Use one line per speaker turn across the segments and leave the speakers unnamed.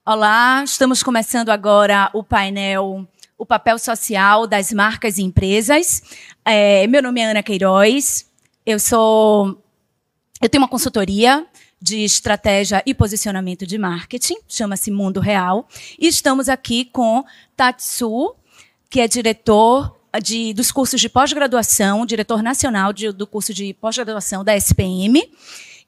Olá, estamos começando agora o painel O Papel Social das Marcas e Empresas. Meu nome é Ana Queiroz, eu tenho uma consultoria de estratégia e posicionamento de marketing, chama-se Mundo Real, e estamos aqui com Tatsu, que é diretor dos cursos de pós-graduação, diretor nacional do curso de pós-graduação da SPM.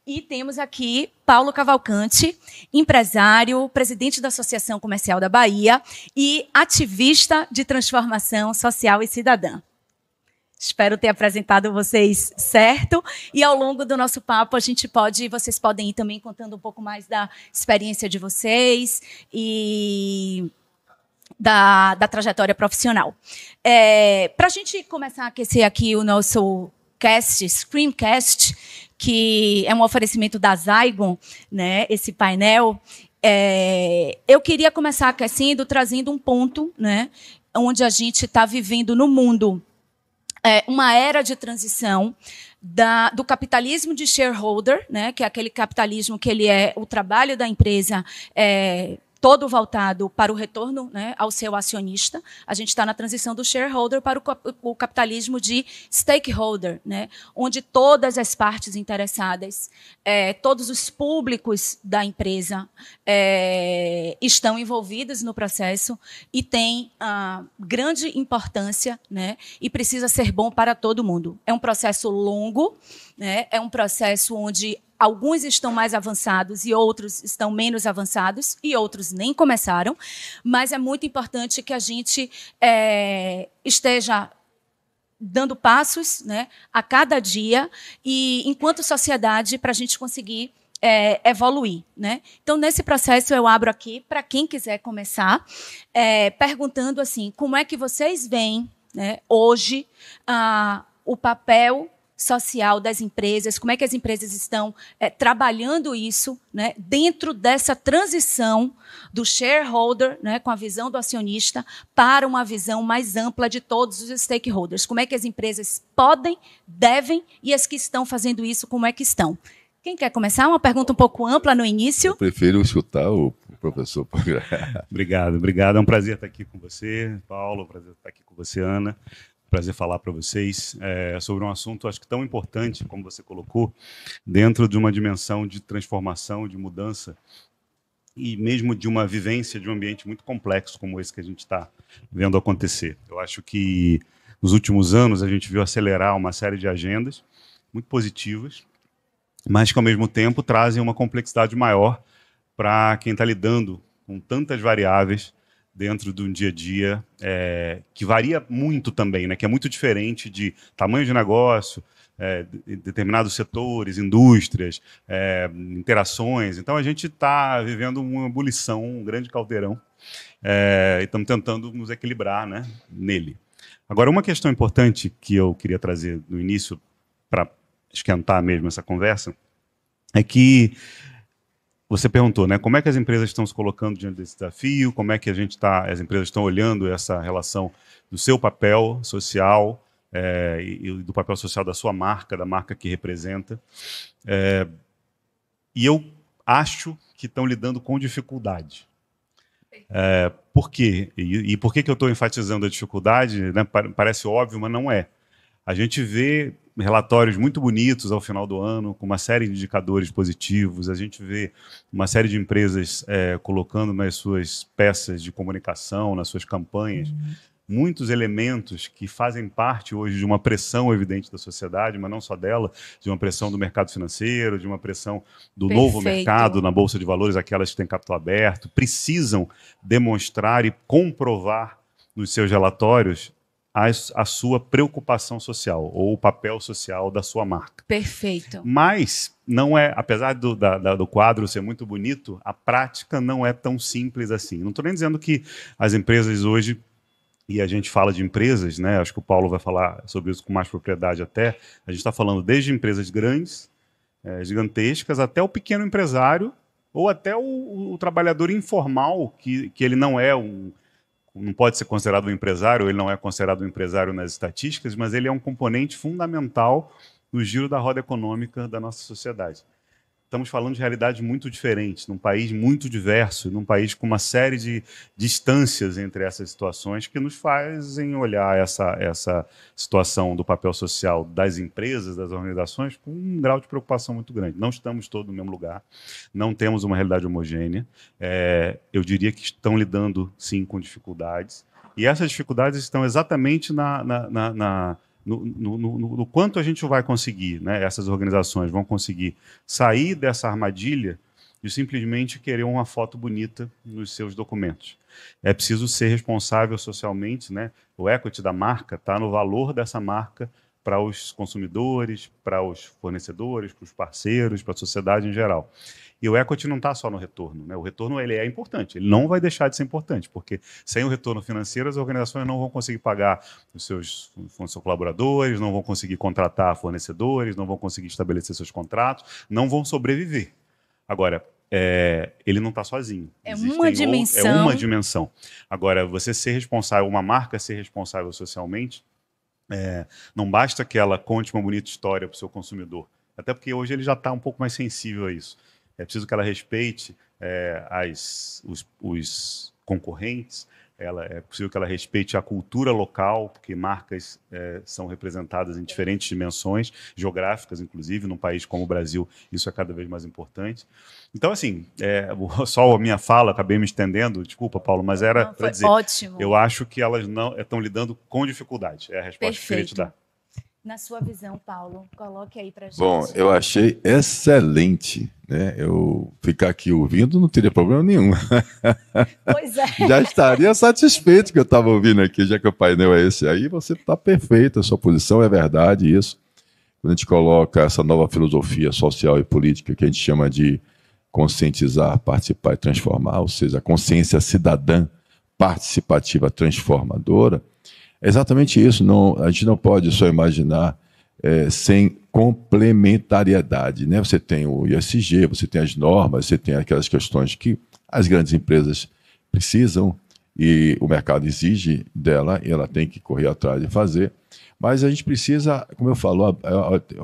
E temos aqui Paulo Cavalcante, empresário, presidente da Associação Comercial da Bahia e ativista de transformação social e cidadã. Espero ter apresentado vocês certo. E ao longo do nosso papo, vocês podem ir também contando um pouco mais da experiência de vocês e da trajetória profissional. Para a gente começar a aquecer aqui o nosso Screencast, que é um oferecimento da Zygon, né, esse painel, eu queria começar aquecendo, trazendo um ponto, né, onde a gente está vivendo no mundo uma era de transição do capitalismo de shareholder, né, que é aquele capitalismo que ele é o trabalho da empresa todo voltado para o retorno, né, ao seu acionista. A gente está na transição do shareholder para o capitalismo de stakeholder, né, onde todas as partes interessadas, todos os públicos da empresa estão envolvidos no processo e tem grande importância, né, e precisa ser bom para todo mundo. É um processo longo, né, é um processo onde alguns estão mais avançados e outros estão menos avançados e outros nem começaram, mas é muito importante que a gente esteja dando passos, né, a cada dia e, enquanto sociedade, para a gente conseguir evoluir, né? Então, nesse processo, eu abro aqui para quem quiser começar, perguntando assim, como é que vocês veem, né, hoje o papel social das empresas, como é que as empresas estão trabalhando isso, né, dentro dessa transição do shareholder, né, com a visão do acionista, para uma visão mais ampla de todos os stakeholders. Como é que as empresas podem, devem, e as que estão fazendo isso, como é que estão? Quem quer começar? Uma pergunta um pouco ampla no início.
Eu prefiro escutar o professor.
Obrigado. É um prazer estar aqui com você, Paulo, um prazer estar aqui com você, Ana. Prazer falar para vocês sobre um assunto, acho que tão importante, como você colocou, dentro de uma dimensão de transformação, de mudança, e mesmo de uma vivência de um ambiente muito complexo como esse que a gente está vendo acontecer. Eu acho que nos últimos anos a gente viu acelerar uma série de agendas muito positivas, mas que ao mesmo tempo trazem uma complexidade maior para quem está lidando com tantas variáveis dentro de um dia a dia, que varia muito também, né? Que é muito diferente de tamanho de negócio, determinados setores, indústrias, interações. Então, a gente está vivendo uma ebulição, um grande caldeirão, e estamos tentando nos equilibrar, né, nele. Agora, uma questão importante que eu queria trazer no início, para esquentar mesmo essa conversa, é que você perguntou, né, como é que as empresas estão se colocando diante desse desafio, como é que as empresas estão olhando essa relação do seu papel social e do papel social da sua marca, da marca que representa. E eu acho que estão lidando com dificuldade. Por quê? E por que eu estou enfatizando a dificuldade? Né, parece óbvio, mas não é. A gente vê relatórios muito bonitos ao final do ano, com uma série de indicadores positivos. A gente vê uma série de empresas colocando nas suas peças de comunicação, nas suas campanhas, muitos elementos que fazem parte hoje de uma pressão evidente da sociedade, mas não só dela, de uma pressão do mercado financeiro, de uma pressão do novo mercado na Bolsa de Valores, aquelas que têm capital aberto, precisam demonstrar e comprovar nos seus relatórios a sua preocupação social ou o papel social da sua marca.
Perfeito.
Mas não é, apesar do quadro ser muito bonito, a prática não é tão simples assim. Não estou nem dizendo que as empresas hoje, e a gente fala de empresas, né? Acho que o Paulo vai falar sobre isso com mais propriedade até. A gente está falando desde empresas grandes, gigantescas, até o pequeno empresário ou até o trabalhador informal, que ele não pode ser considerado um empresário, ele não é considerado um empresário nas estatísticas, mas ele é um componente fundamental no giro da roda econômica da nossa sociedade. estamos falando de realidades muito diferentes, num país muito diverso, num país com uma série de distâncias entre essas situações que nos fazem olhar essa situação do papel social das empresas, das organizações, com um grau de preocupação muito grande. Não estamos todos no mesmo lugar, não temos uma realidade homogênea. Eu diria que estão lidando, sim, com dificuldades. E essas dificuldades estão exatamente no quanto a gente vai conseguir, né, essas organizações vão conseguir sair dessa armadilha de simplesmente querer uma foto bonita nos seus documentos. É preciso ser responsável socialmente, né? O equity da marca está no valor dessa marca para os consumidores, para os fornecedores, para os parceiros, para a sociedade em geral. E o equity não está só no retorno, né? O retorno ele é importante, ele não vai deixar de ser importante, porque sem o retorno financeiro as organizações não vão conseguir pagar os seus colaboradores, não vão conseguir contratar fornecedores, não vão conseguir estabelecer seus contratos, não vão sobreviver. Agora, ele não está sozinho.
É uma dimensão.
É uma dimensão. Agora, você ser responsável, uma marca ser responsável socialmente, não basta que ela conte uma bonita história para o seu consumidor, até porque hoje ele já está um pouco mais sensível a isso. É preciso que ela respeite os concorrentes, é possível que ela respeite a cultura local, porque marcas são representadas em diferentes dimensões, geográficas, inclusive, num país como o Brasil, isso é cada vez mais importante. Então, assim, só a minha fala, acabei me estendendo, desculpa, Paulo, mas era para dizer,
ótimo.
Eu acho que elas não estão lidando com dificuldade, é a resposta que eu queria te dar.
Na sua visão, Paulo, coloque aí para a gente.
Bom, eu achei excelente, né? Eu ficar aqui ouvindo não teria problema nenhum.
Pois é.
Já estaria satisfeito que eu estava ouvindo aqui, já que o painel é esse aí, você está perfeito, a sua posição é verdade, isso. Quando a gente coloca essa nova filosofia social e política que a gente chama de conscientizar, participar e transformar, ou seja, a consciência cidadã participativa transformadora, é exatamente isso. A gente não pode só imaginar sem complementariedade, né? Você tem o ESG, você tem as normas, você tem aquelas questões que as grandes empresas precisam e o mercado exige dela e ela tem que correr atrás de fazer. Mas a gente precisa, como eu falo,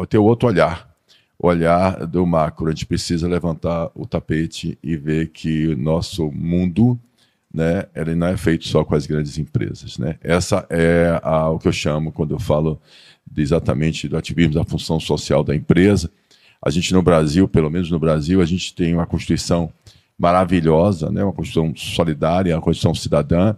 ter outro olhar. O olhar do macro. A gente precisa levantar o tapete e ver que o nosso mundo, né, ele não é feito só com as grandes empresas, né? Essa é o que eu chamo, quando eu falo exatamente do ativismo da função social da empresa. A gente no Brasil, pelo menos no Brasil, a gente tem uma Constituição maravilhosa, né? Uma Constituição solidária, uma Constituição cidadã,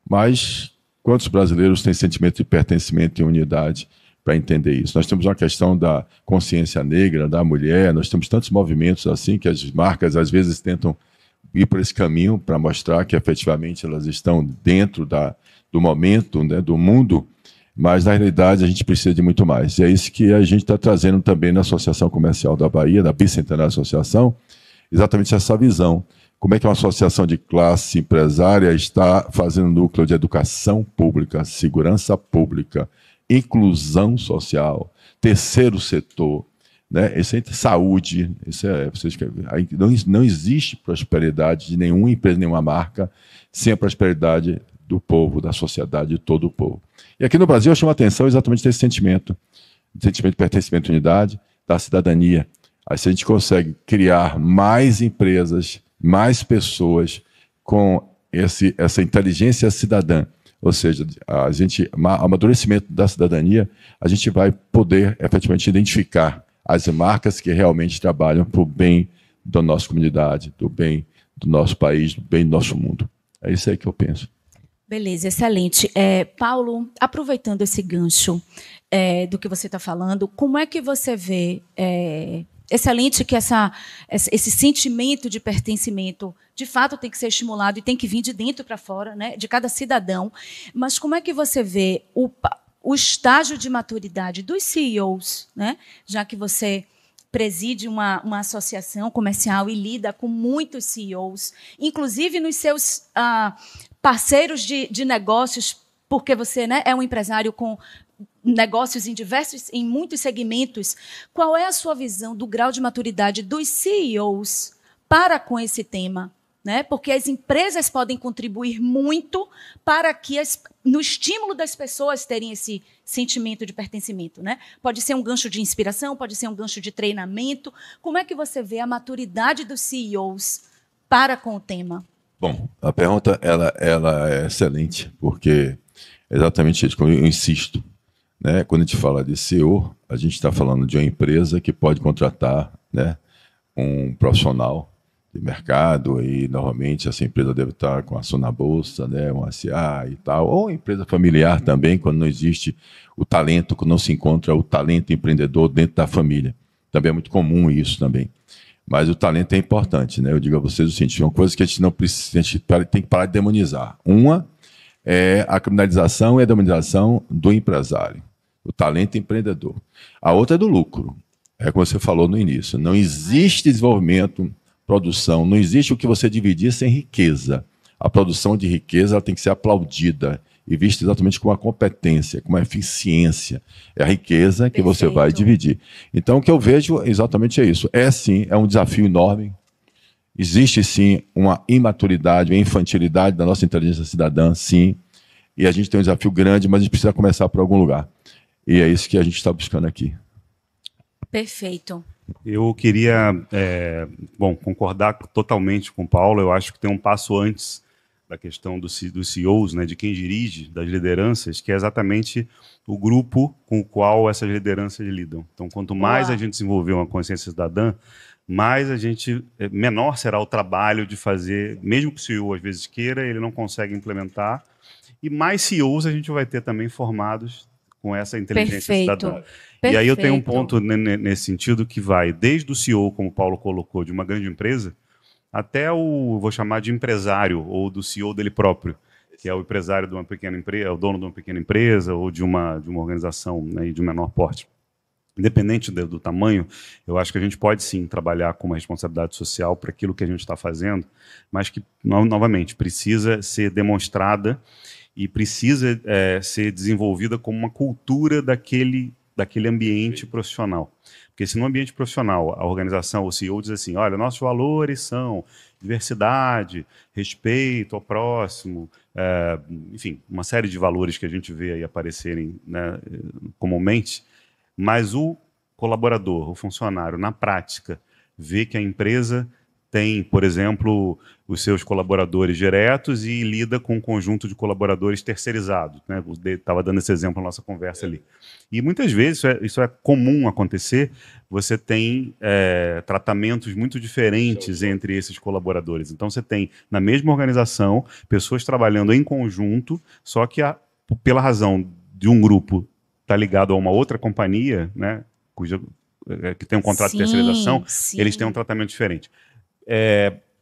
mas quantos brasileiros têm sentimento de pertencimento e unidade para entender isso? Nós temos uma questão da consciência negra, da mulher, nós temos tantos movimentos assim que as marcas às vezes tentam ir por esse caminho para mostrar que efetivamente elas estão dentro do momento, né, do mundo, mas na realidade a gente precisa de muito mais. E é isso que a gente está trazendo também na Associação Comercial da Bahia, da Bicentenária Associação, exatamente essa visão. Como é que uma associação de classe empresária está fazendo núcleo de educação pública, segurança pública, inclusão social, terceiro setor, né? Isso é saúde, não existe prosperidade de nenhuma empresa, nenhuma marca, sem a prosperidade do povo, da sociedade, de todo o povo. E aqui no Brasil eu chamo a atenção exatamente desse sentimento de pertencimento à unidade, da cidadania. Aí se a gente consegue criar mais empresas, mais pessoas com essa inteligência cidadã, ou seja, amadurecimento da cidadania, a gente vai poder efetivamente identificar as marcas que realmente trabalham para o bem da nossa comunidade, do bem do nosso país, do bem do nosso mundo. É isso aí que eu penso.
Beleza, excelente. Paulo, aproveitando esse gancho do que você está falando, como é que você vê... excelente que esse sentimento de pertencimento, de fato, tem que ser estimulado e tem que vir de dentro para fora, né, de cada cidadão. Mas como é que você vê o estágio de maturidade dos CEOs, né, já que você preside uma associação comercial e lida com muitos CEOs, inclusive nos seus parceiros de negócios, porque você, né, é um empresário com negócios em muitos segmentos. Qual é a sua visão do grau de maturidade dos CEOs para com esse tema? né? Porque as empresas podem contribuir muito para que no estímulo das pessoas terem esse sentimento de pertencimento, né? Pode ser um gancho de inspiração, pode ser um gancho de treinamento. Como é que você vê a maturidade dos CEOs para com o tema?
Bom, a pergunta ela é excelente, porque é exatamente isso, como eu insisto, né? Quando a gente fala de CEO, a gente está falando de uma empresa que pode contratar, né, um profissional de mercado, e normalmente essa empresa deve estar com ação na bolsa, né, um SA e tal, ou empresa familiar também, quando não existe o talento, quando não se encontra o talento empreendedor dentro da família. Também é muito comum isso também. Mas o talento é importante, né? Eu digo a vocês o seguinte, uma coisa que a gente não precisa, a gente tem que parar de demonizar. Uma é a criminalização e a demonização do empresário, o talento empreendedor. A outra é do lucro. É como você falou no início, não existe desenvolvimento, produção, não existe o que você dividir sem riqueza. A produção de riqueza ela tem que ser aplaudida e vista exatamente com uma competência, com uma eficiência. É a riqueza que você vai dividir. Então, o que eu vejo exatamente é isso. Sim, é um desafio enorme. Existe, sim, uma imaturidade, uma infantilidade da nossa inteligência cidadã, sim. E a gente tem um desafio grande, mas a gente precisa começar por algum lugar. E é isso que a gente está buscando aqui.
Perfeito.
Eu queria concordar totalmente com o Paulo. Eu acho que tem um passo antes da questão dos CEOs, né, de quem dirige, das lideranças, que é exatamente o grupo com o qual essas lideranças lidam. Então, quanto mais a gente desenvolver uma consciência cidadã, mais menor será o trabalho de fazer, mesmo que o CEO às vezes queira, ele não consegue implementar, e mais CEOs a gente vai ter também formados com essa inteligência cidadã. E aí eu tenho um ponto nesse sentido que vai desde o CEO, como o Paulo colocou, de uma grande empresa, até vou chamar de empresário, ou do CEO dele próprio, que é o empresário de uma pequena empresa, é o dono de uma pequena empresa, ou de uma organização, né, de menor porte. Independente do tamanho, eu acho que a gente pode sim trabalhar com uma responsabilidade social para aquilo que a gente está fazendo, mas que, novamente, precisa ser demonstrada e precisa ser desenvolvida como uma cultura daquele ambiente profissional. Porque se no ambiente profissional a organização, o CEO diz assim, olha, nossos valores são diversidade, respeito ao próximo, enfim, uma série de valores que a gente vê aí aparecerem, né, comumente, mas o colaborador, o funcionário, na prática, vê que a empresa tem, por exemplo, os seus colaboradores diretos e lida com um conjunto de colaboradores terceirizados, né? Estava dando esse exemplo na nossa conversa ali. E muitas vezes isso é comum acontecer, você tem tratamentos muito diferentes entre esses colaboradores. Então você tem, na mesma organização, pessoas trabalhando em conjunto, só que pela razão de um grupo estar ligado a uma outra companhia, né, que tem um contrato de terceirização, eles têm um tratamento diferente.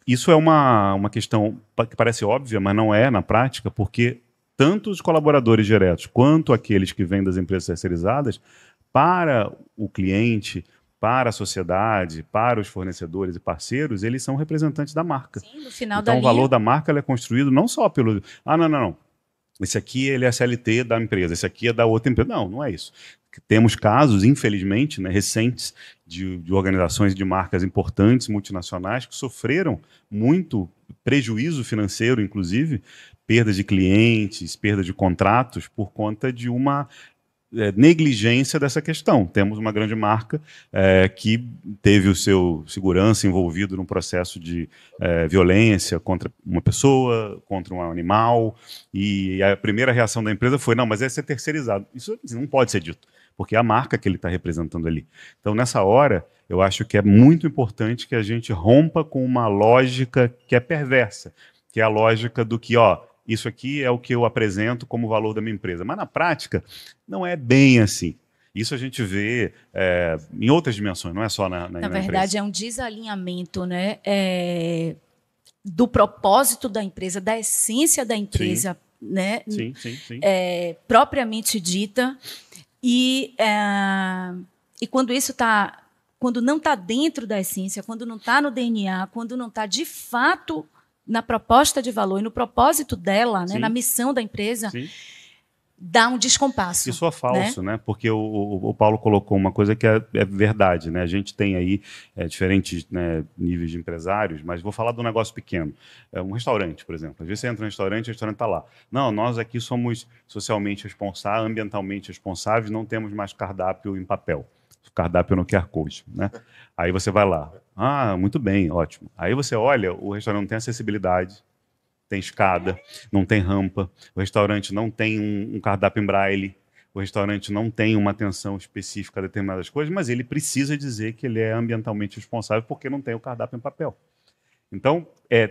Isso é uma questão que parece óbvia, mas não é na prática, porque tanto os colaboradores diretos quanto aqueles que vêm das empresas terceirizadas, para o cliente, para a sociedade, para os fornecedores e parceiros, eles são representantes da marca.
Sim, no final
então, o valor da marca é construído não só pelo... não. Esse aqui ele é CLT da empresa, esse aqui é da outra empresa. Não é isso. Temos casos, infelizmente, né, recentes, de organizações de marcas importantes, multinacionais, que sofreram muito prejuízo financeiro, inclusive, perda de clientes, perda de contratos, por conta de uma negligência dessa questão. Temos uma grande marca que teve o seu segurança envolvido num processo de violência contra uma pessoa, contra um animal, e a primeira reação da empresa foi, não, mas esse é terceirizado. Isso não pode ser dito, porque é a marca que ele está representando ali. Então, nessa hora, eu acho que é muito importante que a gente rompa com uma lógica que é perversa, que é a lógica do que, isso aqui é o que eu apresento como valor da minha empresa. Mas, na prática, não é bem assim. Isso a gente vê em outras dimensões, não é só na
verdade,
empresa.
é um desalinhamento, né, do propósito da empresa, da essência da empresa, né,
Sim.
propriamente dita. E quando quando não está dentro da essência, quando não está no DNA, quando não está de fato na proposta de valor e no propósito dela, né, na missão da empresa, dá um descompasso.
Isso é falso, né? Porque o Paulo colocou uma coisa que é verdade, né? A gente tem aí diferentes, né, níveis de empresários, mas vou falar de um negócio pequeno. Um restaurante, por exemplo. Às vezes você entra no restaurante e o restaurante está lá. Não, nós aqui somos socialmente responsáveis, ambientalmente responsáveis, não temos mais cardápio em papel. Cardápio no QR Code, né? Aí você vai lá. Ah, muito bem, ótimo. Aí você olha, o restaurante não tem acessibilidade, tem escada, não tem rampa, o restaurante não tem um cardápio em braille, o restaurante não tem uma atenção específica a determinadas coisas, mas ele precisa dizer que ele é ambientalmente responsável porque não tem o cardápio em papel. Então,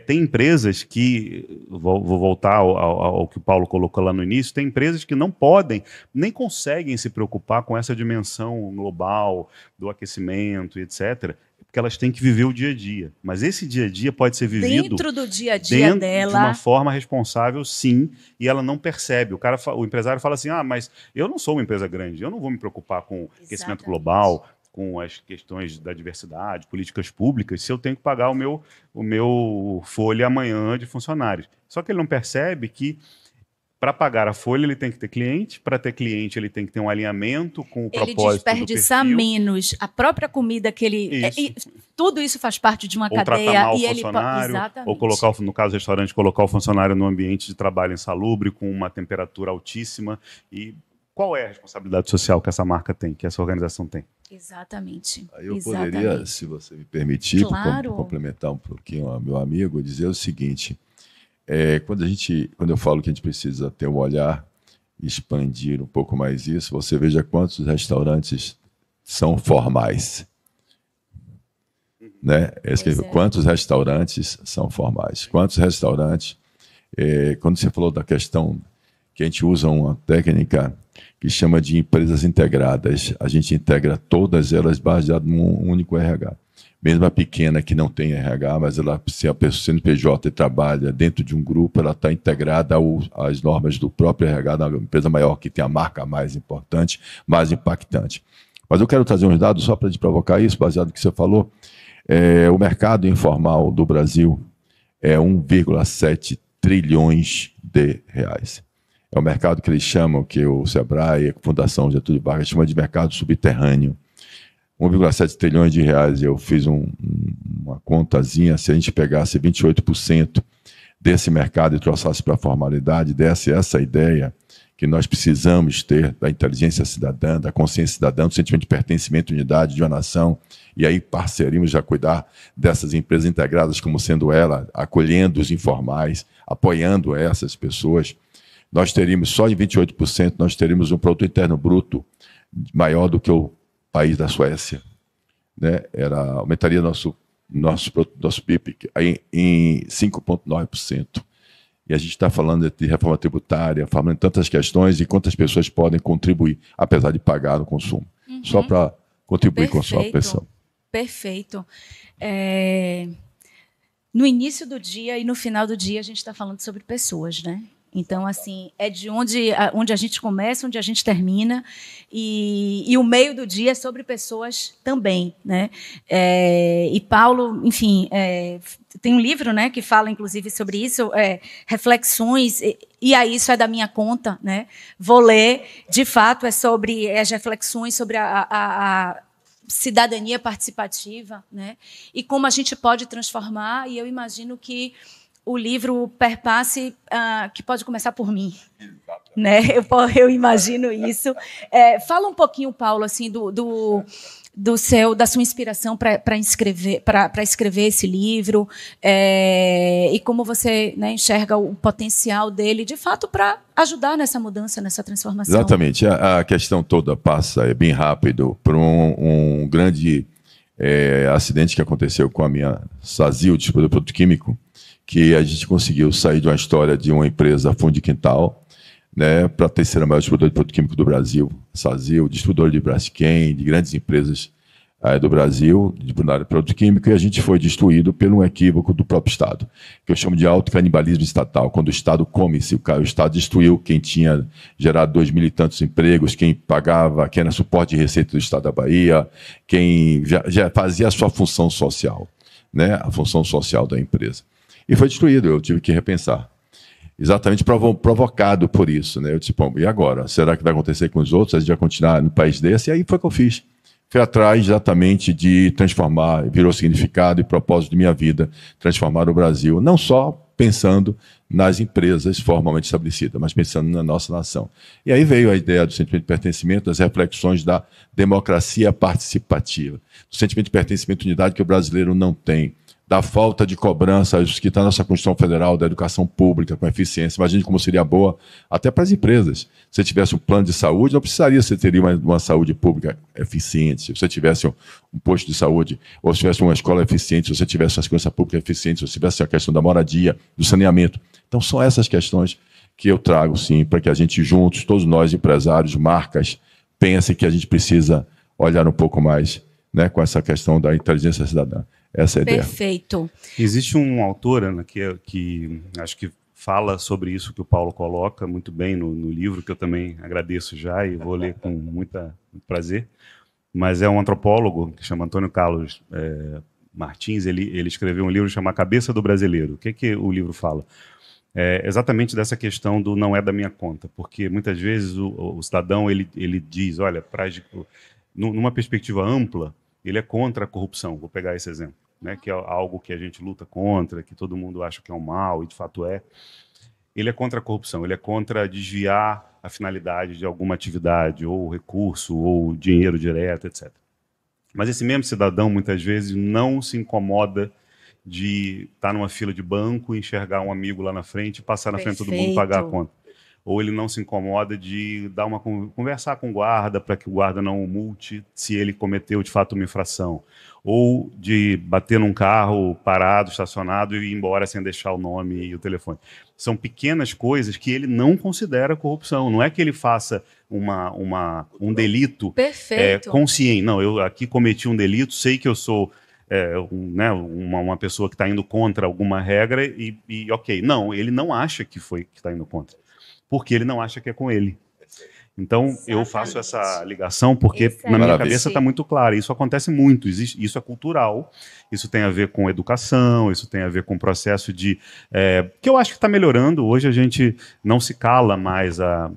tem empresas que, vou voltar ao que o Paulo colocou lá no início, tem empresas que não podem, nem conseguem se preocupar com essa dimensão global do aquecimento e etc., porque elas têm que viver o dia a dia. Mas esse dia a dia pode ser vivido
dentro do dia a dia dela,
de uma forma responsável, sim, e ela não percebe. O empresário fala assim, mas eu não sou uma empresa grande, eu não vou me preocupar com aquecimento global, com as questões da diversidade, políticas públicas, se eu tenho que pagar o meu folha amanhã de funcionários. Só que ele não percebe que para pagar a folha ele tem que ter cliente, para ter cliente ele tem que ter um alinhamento com o propósito do perfil.
Ele desperdiça menos a própria comida que ele... tudo isso faz parte de uma
ou
cadeia.
Tratar mal
e
o funcionário,
exatamente.
Ou colocar, no caso do restaurante, colocar o funcionário no ambiente de trabalho insalubre, com uma temperatura altíssima. E qual é a responsabilidade social que essa marca tem, que essa organização tem?
Exatamente.
Aí eu poderia, se você me permitir,
claro,
complementar um pouquinho ao meu amigo, dizer o seguinte... Quando eu falo que a gente precisa ter um olhar e expandir um pouco mais isso, você veja quantos restaurantes são formais. Né? Quantos restaurantes são formais? Quantos restaurantes... quando você falou da questão que a gente usa uma técnica que chama de empresas integradas, a gente integra todas elas baseado num único RH. Mesmo a pequena que não tem RH, mas se a CNPJ trabalha dentro de um grupo, ela está integrada às normas do próprio RH, da empresa maior que tem a marca mais importante, mais impactante. Mas eu quero trazer uns dados só para te provocar isso, baseado no que você falou. O mercado informal do Brasil é 1,7 trilhões de reais. É o mercado que eles chamam, que o Sebrae, a Fundação Getúlio Vargas, chama de mercado subterrâneo. 1,7 trilhões de reais, eu fiz uma contazinha, se a gente pegasse 28% desse mercado e trouxesse para a formalidade, desse essa ideia que nós precisamos ter da inteligência cidadã, da consciência cidadã, do sentimento de pertencimento, unidade, de uma nação, e aí parceirimos a cuidar dessas empresas integradas como sendo ela, acolhendo os informais, apoiando essas pessoas, nós teríamos, só em 28%, nós teríamos um produto interno bruto maior do que o país da Suécia, né? Aumentaria nosso PIB em 5,9%. E a gente está falando de reforma tributária, falando de tantas questões e quantas pessoas podem contribuir, apesar de pagar no consumo. Só para contribuir com a sua pensão.
Perfeito. No início do dia e no final do dia, a gente está falando sobre pessoas, né? Então, assim, é de onde a gente começa, onde a gente termina, e o meio do dia é sobre pessoas também, né? E Paulo, enfim, tem um livro, né, que fala, inclusive, sobre isso, reflexões, e aí isso é da minha conta, né? Vou ler, de fato, é sobre as reflexões sobre a cidadania participativa, né? E como a gente pode transformar, e eu imagino que o livro perpasse, que pode começar por mim, né? Eu imagino isso. Fala um pouquinho, Paulo, assim, da sua inspiração para escrever esse livro, e como você, né, enxerga o potencial dele, de fato, para ajudar nessa mudança, nessa transformação.
Exatamente. A questão toda passa bem rápido por um grande acidente que aconteceu com a minha Sazil, distribuidor de produto químico, que a gente conseguiu sair de uma história de uma empresa fundo de quintal, né, para a terceira maior distribuidora de produto químico do Brasil, Sazil, distribuidor de Braskem, de grandes empresas do Brasil, de produto químico, e a gente foi destruído por um equívoco do próprio Estado, que eu chamo de autocanibalismo estatal, quando o Estado come-se, o Estado destruiu quem tinha gerado 2.000 e tantos empregos, quem pagava, quem era suporte de receita do Estado da Bahia, quem já fazia a sua função social, né, a função social da empresa. E foi destruído, eu tive que repensar. exatamente provocado por isso, né? Eu disse, bom, e agora? Será que vai acontecer com os outros? A gente vai continuar no país desse? E aí foi o que eu fiz. Fui atrás exatamente de transformar, virou significado e propósito de minha vida, transformar o Brasil, não só pensando nas empresas formalmente estabelecidas, mas pensando na nossa nação. E aí veio a ideia do sentimento de pertencimento, das reflexões da democracia participativa, do sentimento de pertencimento e unidade que o brasileiro não tem, da falta de cobrança que está na nossa Constituição Federal, da educação pública com eficiência. Imagine como seria boa até para as empresas. Se você tivesse um plano de saúde, não precisaria você ter uma saúde pública eficiente. Se você tivesse um posto de saúde, ou se tivesse uma escola eficiente, se você tivesse uma segurança pública eficiente, se você tivesse a questão da moradia, do saneamento. Então, são essas questões que eu trago, sim, para que a gente juntos, todos nós, empresários, marcas, pensem que a gente precisa olhar um pouco mais, né, com essa questão da inteligência cidadã. Essa é a ideia.
Perfeito.
Existe um autor, Ana, que acho que fala sobre isso que o Paulo coloca muito bem no livro, que eu também agradeço já e vou ler com muito prazer, mas é um antropólogo que chama Antônio Carlos Martins. Ele escreveu um livro chamado A Cabeça do Brasileiro. O que o livro fala? Exatamente dessa questão do não é da minha conta, porque muitas vezes o cidadão ele diz, olha, numa perspectiva ampla, ele é contra a corrupção, vou pegar esse exemplo, né, que é algo que a gente luta contra, que todo mundo acha que é um mal, e de fato é. Ele é contra a corrupção, ele é contra desviar a finalidade de alguma atividade, ou recurso, ou dinheiro direto, etc. Mas esse mesmo cidadão, muitas vezes, não se incomoda de estar numa fila de banco, enxergar um amigo lá na frente e passar na frente de todo mundo e pagar a conta. Ou ele não se incomoda de conversar com o guarda para que o guarda não o multe se ele cometeu de fato uma infração. Ou de bater num carro parado, estacionado e ir embora sem deixar o nome e o telefone. São pequenas coisas que ele não considera corrupção. Não é que ele faça um delito consciente. Não, eu aqui cometi um delito, sei que eu sou uma pessoa que está indo contra alguma regra e ok. Não, ele não acha que está indo contra, porque ele não acha que é com ele. Então, exatamente. Eu faço essa ligação porque na minha cabeça está muito claro. Isso acontece muito, isso é cultural, isso tem a ver com educação, isso tem a ver com o processo que eu acho que está melhorando. Hoje a gente não se cala mais a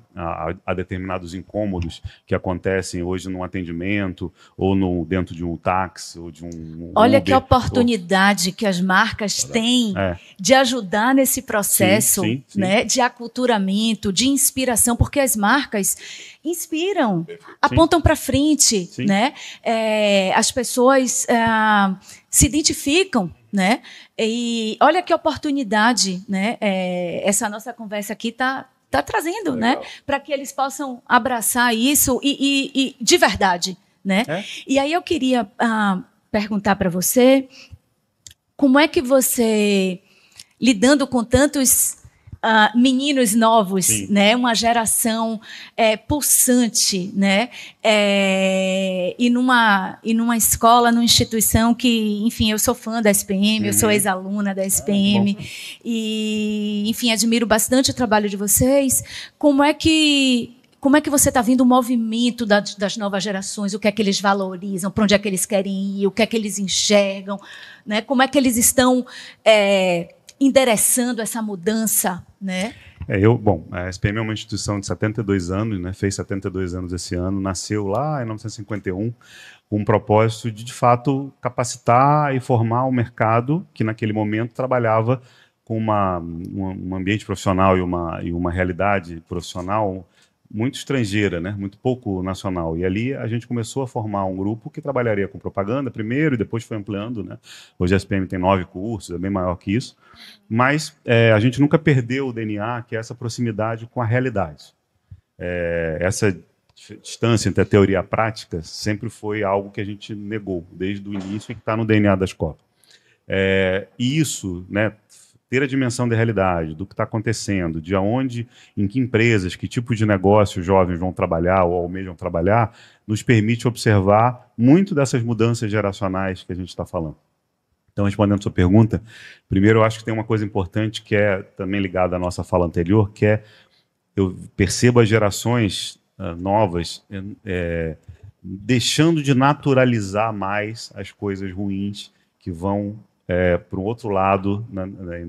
determinados incômodos que acontecem hoje num atendimento, ou dentro de um táxi, ou de um
Olha
Uber,
que oportunidade que as marcas têm de ajudar nesse processo, sim. Né, de aculturamento, de inspiração, porque as marcas inspiram, apontam para frente, né? As pessoas se identificam, né? E olha que oportunidade, né? Essa nossa conversa aqui está trazendo, né? Para que eles possam abraçar isso e de verdade, né? E aí eu queria perguntar para você, como é que você, lidando com tantos meninos novos, sim. Né? Uma geração pulsante, né? E numa escola, numa instituição que, enfim, eu sou fã da SPM, eu sou ex-aluna da SPM, e, enfim, admiro bastante o trabalho de vocês. Como é que você está vendo o movimento das novas gerações? O que é que eles valorizam? Para onde é que eles querem ir? O que é que eles enxergam? Né? Como é que eles estão endereçando essa mudança, né?
A SPM é uma instituição de 72 anos, né? Fez 72 anos esse ano, nasceu lá em 1951, com um propósito de fato, capacitar e formar o mercado que, naquele momento, trabalhava com um ambiente profissional e uma realidade profissional muito estrangeira, né? Muito pouco nacional. E ali a gente começou a formar um grupo que trabalharia com propaganda primeiro e depois foi ampliando, né? Hoje a SPM tem 9 cursos, é bem maior que isso. Mas a gente nunca perdeu o DNA, que é essa proximidade com a realidade. Essa distância entre a teoria e a prática sempre foi algo que a gente negou desde o início e que está no DNA da escola. E isso, né? Ter a dimensão da realidade, do que está acontecendo, de onde, em que empresas, que tipo de negócio os jovens vão trabalhar ou almejam trabalhar, nos permite observar muito dessas mudanças geracionais que a gente está falando. Então, respondendo a sua pergunta, primeiro eu acho que tem uma coisa importante que é também ligada à nossa fala anterior, que eu percebo as gerações novas deixando de naturalizar mais as coisas ruins que vão para um outro lado,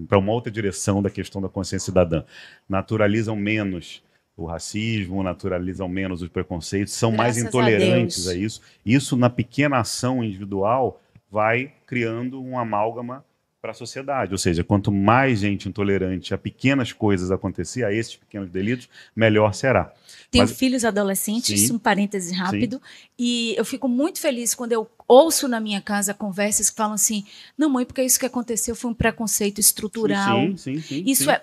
para uma outra direção da questão da consciência cidadã. Naturalizam menos o racismo, naturalizam menos os preconceitos, são mais intolerantes a isso. Isso, na pequena ação individual, vai criando um amálgama para a sociedade. Ou seja, quanto mais gente intolerante a pequenas coisas acontecer, a esses pequenos delitos, melhor será.
Tenho filhos adolescentes, um parêntese rápido, e eu fico muito feliz quando eu ouço na minha casa conversas que falam assim, não, mãe, porque isso que aconteceu foi um preconceito estrutural. Isso é...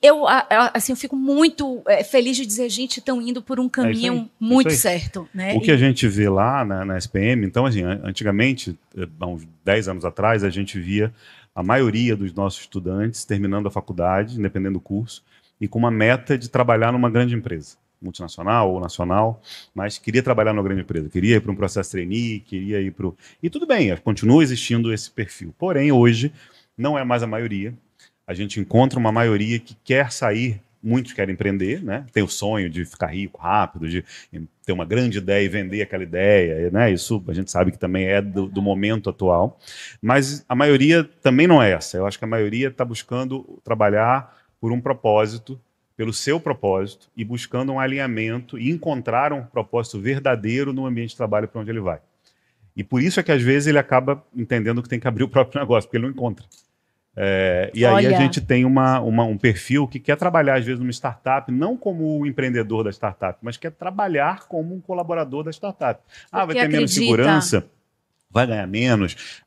Eu fico muito feliz de dizer, gente, estão indo por um caminho muito certo. Né?
O que a gente vê lá na SPM, então, assim, antigamente, há uns 10 anos atrás, a gente via a maioria dos nossos estudantes terminando a faculdade, independendo do curso, e com uma meta de trabalhar numa grande empresa, multinacional ou nacional, mas queria trabalhar numa grande empresa, queria ir para um processo trainee, queria ir para o... E tudo bem, continua existindo esse perfil. Porém, hoje, não é mais a maioria. A gente encontra uma maioria que quer sair, muitos querem empreender, né? Tem o sonho de ficar rico rápido, de ter uma grande ideia e vender aquela ideia, né? Isso a gente sabe que também é do momento atual. Mas a maioria também não é essa. Eu acho que a maioria está buscando trabalhar por um propósito, pelo seu propósito, e buscando um alinhamento e encontrar um propósito verdadeiro no ambiente de trabalho para onde ele vai. E por isso é que, às vezes, ele acaba entendendo que tem que abrir o próprio negócio, porque ele não encontra. E aí a gente tem um perfil que quer trabalhar, às vezes, numa startup, não como o empreendedor da startup, mas quer trabalhar como um colaborador da startup. Vai ter menos segurança, vai ganhar menos.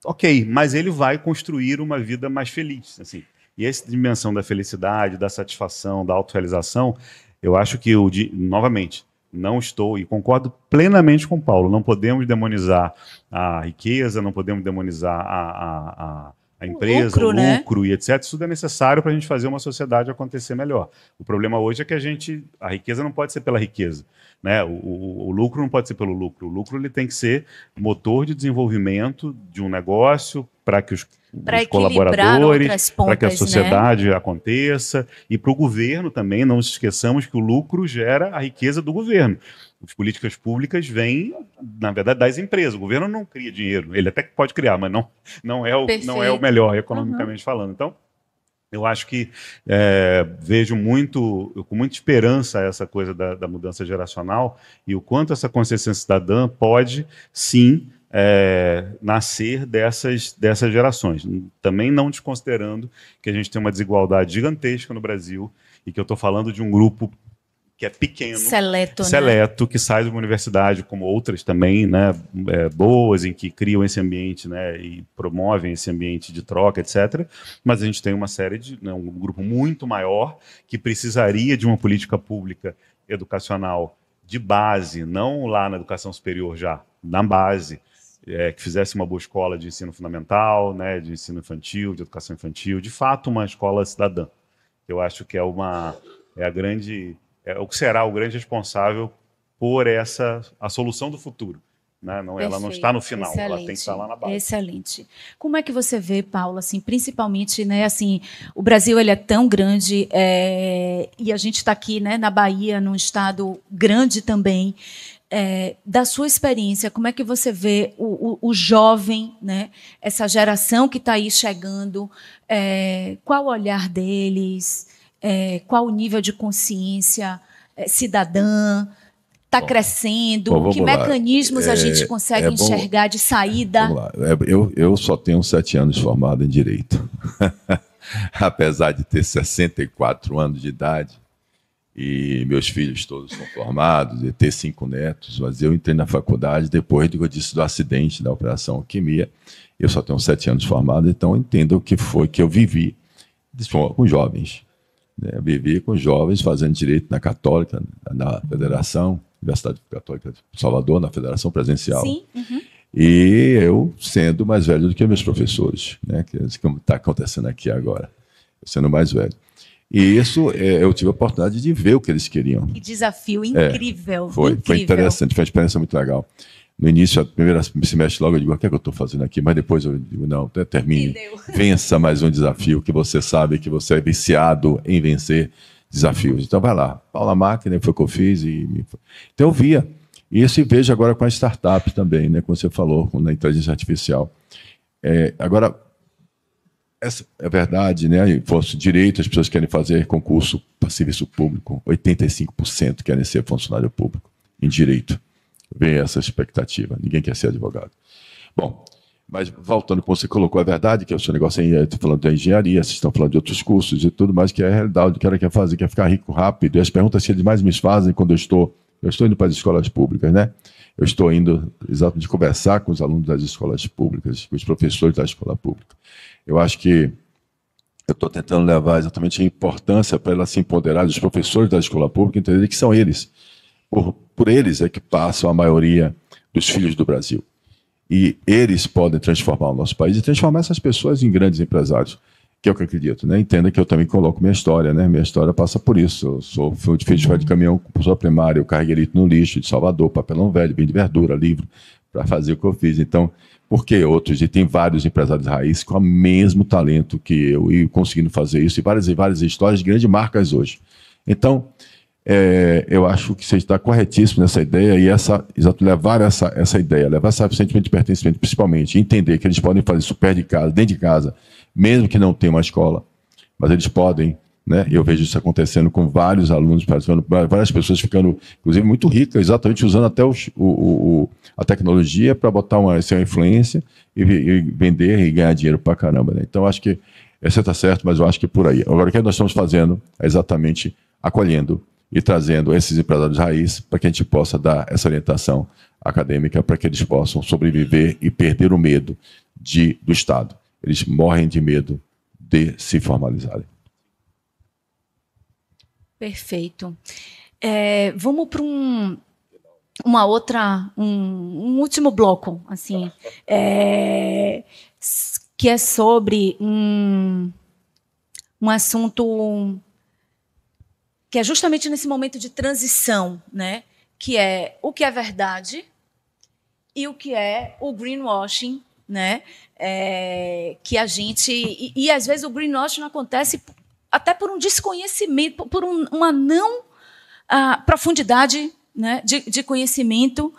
Ok, mas ele vai construir uma vida mais feliz. Assim. E essa dimensão da felicidade, da satisfação, da autorrealização, eu acho que, novamente, não estou, e concordo plenamente com o Paulo, não podemos demonizar a riqueza, não podemos demonizar a empresa, o lucro, né? E etc. Isso é necessário para a gente fazer uma sociedade acontecer melhor. O problema hoje é que a riqueza não pode ser pela riqueza, né? O lucro não pode ser pelo lucro. O lucro ele tem que ser motor de desenvolvimento de um negócio para que os colaboradores, para que a sociedade, né, aconteça, e para o governo também. Não nos esqueçamos que o lucro gera a riqueza do governo. As políticas públicas vêm, na verdade, das empresas. O governo não cria dinheiro. Ele até pode criar, mas não é o melhor, economicamente falando. Então, eu acho que vejo com muita esperança essa coisa da mudança geracional e o quanto essa consciência cidadã pode, sim, nascer dessas gerações. Também não desconsiderando que a gente tem uma desigualdade gigantesca no Brasil e que eu estou falando de um grupo que é pequeno, seleto, né? Que sai de uma universidade, como outras também, né, boas, em que criam esse ambiente, né, e promovem esse ambiente de troca, etc. Mas a gente tem uma série um grupo muito maior que precisaria de uma política pública educacional de base, não lá na educação superior já, na base, que fizesse uma boa escola de ensino fundamental, né, de ensino infantil, de educação infantil, de fato uma escola cidadã. Eu acho que é o que será o grande responsável por a solução do futuro. Né? Ela não está no final, ela tem que estar lá na base.
Excelente. Como é que você vê, Paulo, assim, principalmente, né, assim, o Brasil ele é tão grande e a gente está aqui, né, na Bahia, num estado grande também. Da sua experiência, como é que você vê o jovem, né, essa geração que está aí chegando, qual o olhar deles, qual o nível de consciência cidadã, está crescendo, que mecanismos a gente consegue enxergar de saída?
Vamos lá. Eu só tenho 7 anos formado em Direito. Apesar de ter 64 anos de idade, e meus filhos todos são formados, e ter 5 netos, mas eu entrei na faculdade depois do acidente da Operação Alquimia. Eu só tenho 7 anos formado, então entendo o que foi que eu vivi com jovens. Vivi com jovens fazendo direito na Católica, na Federação, Universidade Católica de Salvador, na Federação Presencial.
Sim. Uhum.
E eu sendo mais velho do que meus professores, né, que está acontecendo aqui agora, sendo mais velho. E isso, eu tive a oportunidade de ver o que eles queriam.
Que desafio incrível.
Foi interessante, foi uma experiência muito legal. No início, a primeira semestre, logo eu digo, o que é que eu estou fazendo aqui? Mas depois eu digo, não, termine. Vença mais um desafio, que você sabe que você é viciado em vencer desafios. Então vai lá. Paula Máquina, foi o que eu fiz. Então eu via. Isso e vejo agora com a startup também, né, como você falou, na inteligência artificial. Agora, essa é verdade, né? E fosse direito, as pessoas querem fazer concurso para serviço público, 85% querem ser funcionário público em direito. Vem essa expectativa, ninguém quer ser advogado. Bom, mas voltando para o que você colocou, é verdade que o seu negócio é falando da engenharia, vocês estão falando de outros cursos e tudo mais, que é a realidade, o que ela quer fazer, quer ficar rico rápido. E as perguntas que eles mais me fazem quando eu estou indo para as escolas públicas, né? Eu estou indo exatamente conversar com os alunos das escolas públicas, com os professores da escola pública. Eu acho que eu estou tentando levar exatamente a importância para elas se empoderarem, os professores da escola pública, entenderem que são eles. Por eles é que passam a maioria dos filhos do Brasil. E eles podem transformar o nosso país e transformar essas pessoas em grandes empresários, que é o que eu acredito, né? Entenda que eu também coloco minha história, né? Minha história passa por isso. Eu sou filho de caminhão, professor primário, eu carreguei lixo no lixo de Salvador, papelão velho, vim de verdura, livro, para fazer o que eu fiz. Então, por que outros? E tem vários empresários raiz com o mesmo talento que eu e conseguindo fazer isso, e várias histórias de grandes marcas hoje. Então, eu acho que você está corretíssimo nessa ideia e levar essa ideia, levar esse sentimento de pertencimento, principalmente, entender que eles podem fazer isso perto de casa, dentro de casa, mesmo que não tenha uma escola, mas eles podem, né? Eu vejo isso acontecendo com vários alunos, várias pessoas ficando, inclusive, muito ricas, exatamente usando até a tecnologia para botar uma influência e vender e ganhar dinheiro para caramba, né? Então, acho que você está certo, mas eu acho que é por aí. Agora, o que nós estamos fazendo é exatamente acolhendo e trazendo esses empresários raiz para que a gente possa dar essa orientação acadêmica para que eles possam sobreviver e perder o medo do Estado. Eles morrem de medo de se formalizarem.
Perfeito. Vamos para um último bloco, assim, que é sobre um assunto que é justamente nesse momento de transição, né? Que é o que é verdade e o que é o greenwashing, né? Que a gente... E às vezes o greenwashing acontece até por um desconhecimento, por uma não profundidade, né, de conhecimento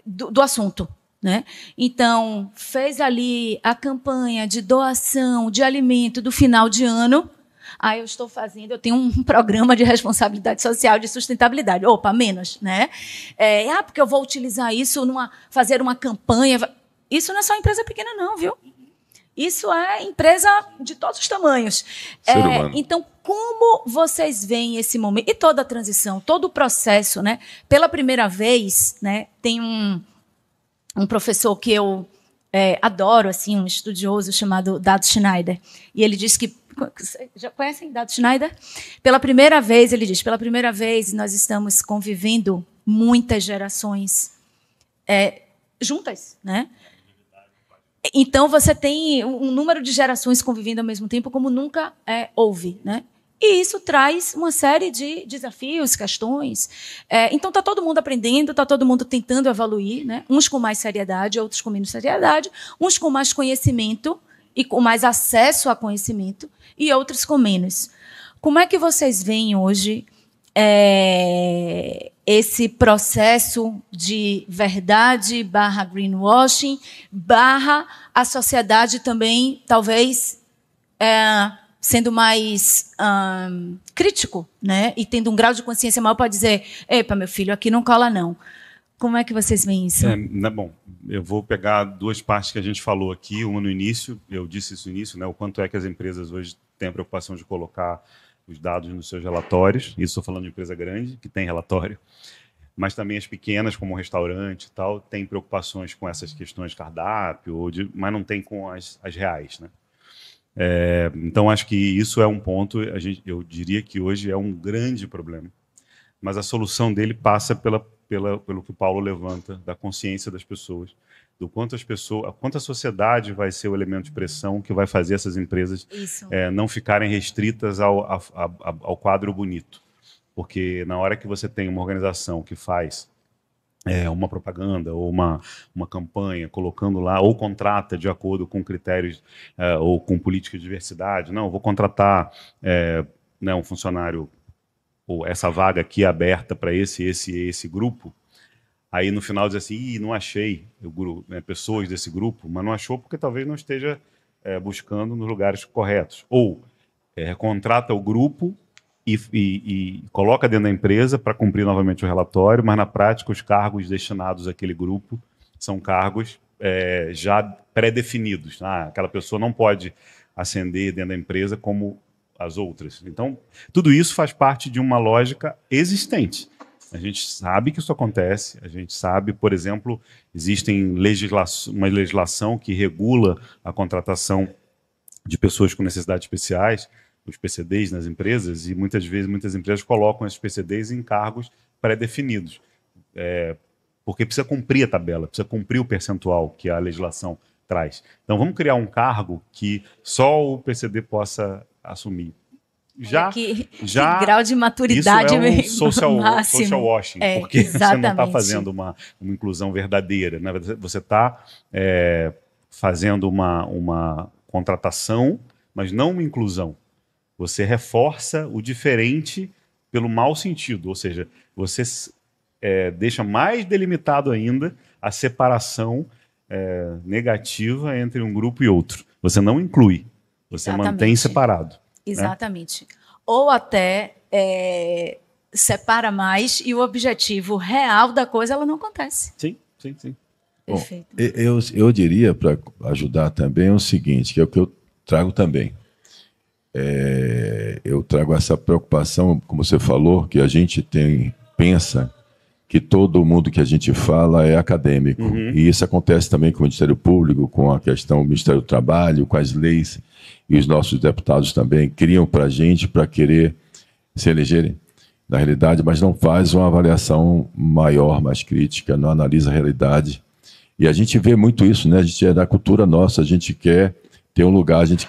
do assunto. Né? Então, fez ali a campanha de doação de alimento do final de ano. Eu tenho um programa de responsabilidade social, de sustentabilidade. Opa, menos, né? Porque eu vou utilizar isso, fazer uma campanha. Isso não é só empresa pequena, não, viu? Isso é empresa de todos os tamanhos. Então, como vocês veem esse momento? E toda a transição, todo o processo, né? Pela primeira vez, né, tem um professor que eu adoro, assim, um estudioso chamado Dado Schneider. E ele diz que... Já conhecem Dado Schneider? Pela primeira vez nós estamos convivendo muitas gerações juntas, né? Então, você tem um número de gerações convivendo ao mesmo tempo como nunca houve, né? E isso traz uma série de desafios, questões. Então, está todo mundo aprendendo, está todo mundo tentando evoluir, né? Uns com mais seriedade, outros com menos seriedade, uns com mais conhecimento e com mais acesso a conhecimento, e outros com menos. Como é que vocês veem hoje esse processo de verdade / greenwashing / a sociedade também, talvez, sendo mais crítico, né? E tendo um grau de consciência maior para dizer, epa, meu filho, aqui não cola, não. Como é que vocês veem isso?
Bom, eu vou pegar duas partes que a gente falou aqui. Uma no início, eu disse isso no início, né? O quanto é que as empresas hoje têm a preocupação de colocar os dados nos seus relatórios. Isso estou falando de empresa grande, que tem relatório. Mas também as pequenas, como um restaurante e tal, têm preocupações com essas questões de cardápio, mas não tem com as reais, né? Então, acho que isso é um ponto, eu diria que hoje é um grande problema. Mas a solução dele passa pelo que o Paulo levanta, da consciência das pessoas, do quanto a sociedade vai ser o elemento de pressão que vai fazer essas empresas não ficarem restritas ao quadro bonito. Porque na hora que você tem uma organização que faz uma propaganda ou uma campanha colocando lá, ou contrata de acordo com critérios ou com política de diversidade, não, eu vou contratar um funcionário, ou essa vaga aqui é aberta para esse grupo, aí no final diz assim, não achei pessoas desse grupo, mas não achou porque talvez não esteja buscando nos lugares corretos. Ou contrata o grupo e coloca dentro da empresa para cumprir novamente o relatório, mas na prática os cargos destinados àquele grupo são cargos já pré-definidos. Aquela pessoa não pode ascender dentro da empresa como as outras. Então, tudo isso faz parte de uma lógica existente. A gente sabe que isso acontece, a gente sabe, por exemplo, existe uma legislação que regula a contratação de pessoas com necessidades especiais, os PCDs nas empresas, e muitas vezes muitas empresas colocam esses PCDs em cargos pré-definidos, porque precisa cumprir a tabela, precisa cumprir o percentual que a legislação traz. Então, vamos criar um cargo que só o PCD possa assumir.
Que grau de maturidade
isso é um
máximo.
Social washing, porque
exatamente.
Você não está fazendo uma inclusão verdadeira. Né? Você está fazendo uma contratação, mas não uma inclusão. Você reforça o diferente pelo mau sentido, ou seja, você deixa mais delimitado ainda a separação negativa entre um grupo e outro. Você não inclui, você mantém separado.
Exatamente. Ou até separa mais e o objetivo real da coisa ela não acontece.
Sim.
Perfeito.
Bom, eu diria, para ajudar também, o seguinte, que é o que eu trago também. Eu trago essa preocupação, como você falou, que a gente pensa que todo mundo que a gente fala é acadêmico. E isso acontece também com o Ministério Público, com a questão do Ministério do Trabalho, com as leis, e os nossos deputados também criam para a gente para querer se elegerem, na realidade, mas não faz uma avaliação maior, mais crítica, não analisa a realidade. E a gente vê muito isso, né? A gente é da cultura nossa, a gente quer ter um lugar, a gente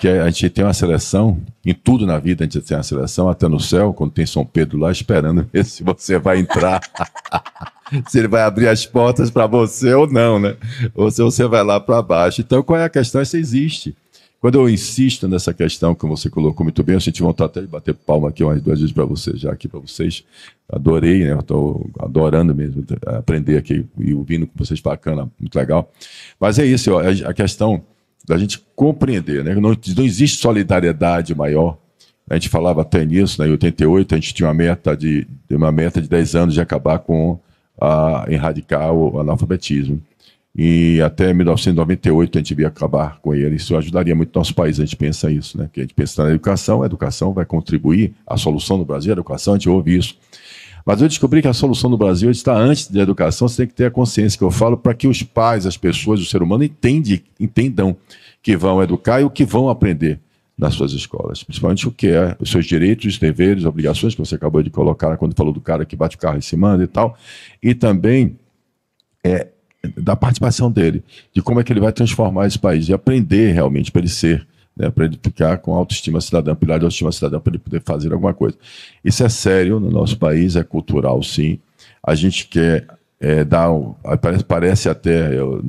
tem uma seleção, em tudo na vida a gente tem uma seleção, até no céu, quando tem São Pedro lá, esperando ver se você vai entrar, se ele vai abrir as portas para você ou não, né? Ou se você vai lá para baixo. Então, qual é a questão? Isso existe. Quando eu insisto nessa questão que você colocou muito bem, eu senti vontade até de bater palma aqui umas 2 vezes para você, já aqui para vocês. Adorei, né? Estou adorando mesmo aprender aqui e ouvindo com vocês, bacana, muito legal. Mas é isso, ó, a questão da gente compreender, né? Não existe solidariedade maior. A gente falava até nisso, né? Em 88 a gente tinha uma meta de 10 anos de acabar com erradicar o analfabetismo. E até 1998 a gente ia acabar com ele. Isso ajudaria muito o nosso país, a gente pensa isso, né? Que a gente pensa na educação, a educação vai contribuir, a solução no Brasil é a educação, a gente ouve isso. Mas eu descobri que a solução no Brasil está antes da educação, você tem que ter a consciência que eu falo para que os pais, as pessoas, o ser humano entendam que vão educar e o que vão aprender nas suas escolas. Principalmente o que é os seus direitos, deveres, obrigações, que você acabou de colocar quando falou do cara que bate o carro em cima e tal. E também da participação dele, de como é que ele vai transformar esse país, e aprender realmente para ele ser, né, para ele ficar com autoestima cidadã, pilar de autoestima cidadã, para ele poder fazer alguma coisa. Isso é sério no nosso país, é cultural, sim. A gente quer parece até, eu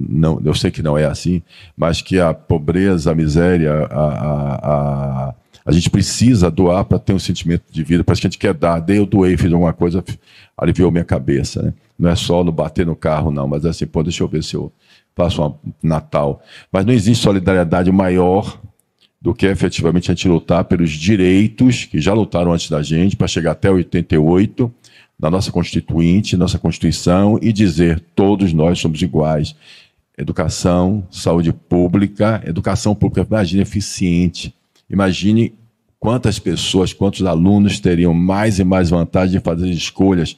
sei que não é assim, mas que a pobreza, a miséria, a gente precisa doar para ter um sentimento de vida, parece que a gente quer dar, eu doei, fiz alguma coisa, aliviou minha cabeça, né? Não é só no bater no carro, não, mas é assim, pô, deixa eu ver se eu faço um Natal. Mas não existe solidariedade maior do que efetivamente a gente lutar pelos direitos que já lutaram antes da gente, para chegar até 88, na nossa Constituinte, nossa Constituição, e dizer, todos nós somos iguais. Educação, saúde pública, educação pública, imagine, eficiente. Imagine quantas pessoas, quantos alunos teriam mais e mais vantagem de fazer escolhas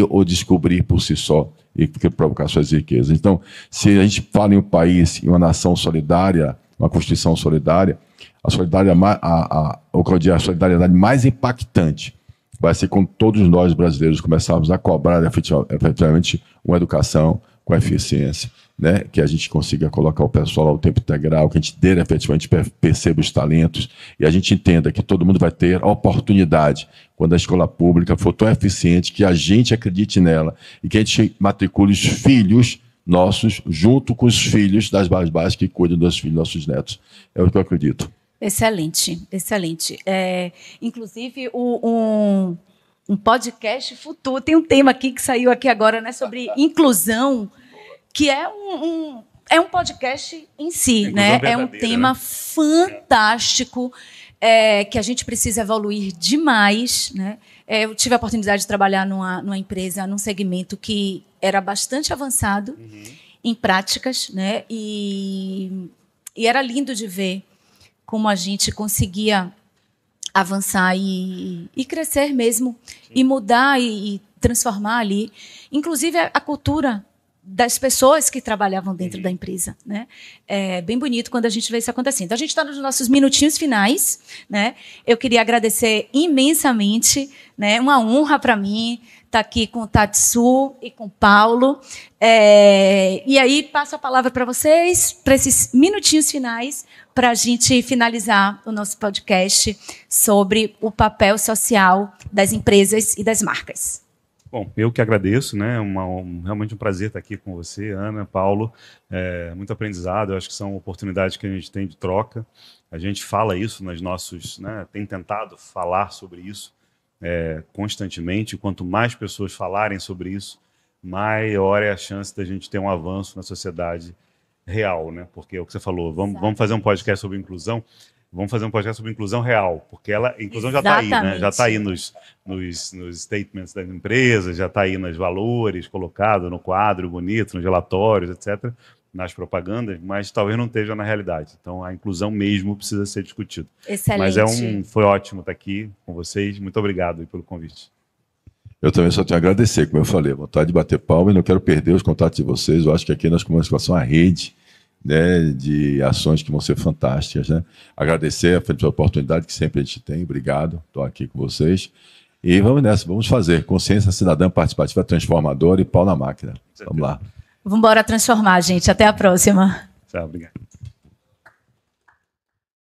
ou descobrir por si só e provocar suas riquezas. Então, se a gente fala em um país, em uma nação solidária, uma Constituição solidária, a solidariedade mais impactante vai ser quando todos nós brasileiros começarmos a cobrar efetivamente uma educação com eficiência, né? Que a gente consiga colocar o pessoal ao tempo integral, que a gente dê efetivamente perceba os talentos e a gente entenda que todo mundo vai ter oportunidade quando a escola pública for tão eficiente que a gente acredite nela e que a gente matricule os filhos nossos junto com os filhos das bases básicas que cuidam dos filhos nossos netos. É o que eu acredito.
Excelente, excelente. Inclusive, um podcast futuro, tem um tema aqui que saiu aqui agora, né, sobre inclusão, que é é um podcast em si, né? É um tema fantástico, que a gente precisa evoluir demais, né? Eu tive a oportunidade de trabalhar numa empresa, num segmento que era bastante avançado em práticas, né? E era lindo de ver como a gente conseguia avançar e crescer mesmo, e mudar e transformar ali, inclusive a cultura das pessoas que trabalhavam dentro da empresa, né? É bem bonito quando a gente vê isso acontecendo. Então, a gente está nos nossos minutinhos finais, né? Eu queria agradecer imensamente, né? Uma honra para mim estar aqui com o Tatsu e com o Paulo. E aí, passo a palavra para vocês, para esses minutinhos finais, para a gente finalizar o nosso podcast sobre o papel social das empresas e das marcas.
Bom, eu que agradeço, né? Realmente um prazer estar aqui com você, Ana, Paulo. Muito aprendizado, eu acho que são oportunidades que a gente tem de troca. A gente fala isso nos nossos, né? Tem tentado falar sobre isso constantemente. Quanto mais pessoas falarem sobre isso, maior é a chance da gente ter um avanço na sociedade real, né? Porque é o que você falou, vamos fazer um podcast sobre inclusão. Vamos fazer um podcast sobre inclusão real, porque a inclusão já está aí, né? Já está aí nos statements das empresas, já está aí nos valores colocados no quadro bonito, nos relatórios, etc., nas propagandas, mas talvez não esteja na realidade. Então, a inclusão mesmo precisa ser discutida.
Excelente.
Mas foi ótimo estar aqui com vocês. Muito obrigado pelo convite.
Eu também só tenho a agradecer, como eu falei, vontade de bater palma e não quero perder os contatos de vocês. Eu acho que aqui nós começamos uma rede, né, de ações que vão ser fantásticas, né? Agradecer a frente da oportunidade que sempre a gente tem. Obrigado, estou aqui com vocês. E vamos nessa, vamos fazer consciência cidadã participativa transformadora e pau na máquina. Vamos lá.
Vamos embora transformar, gente. Até a próxima.
Tchau, obrigado.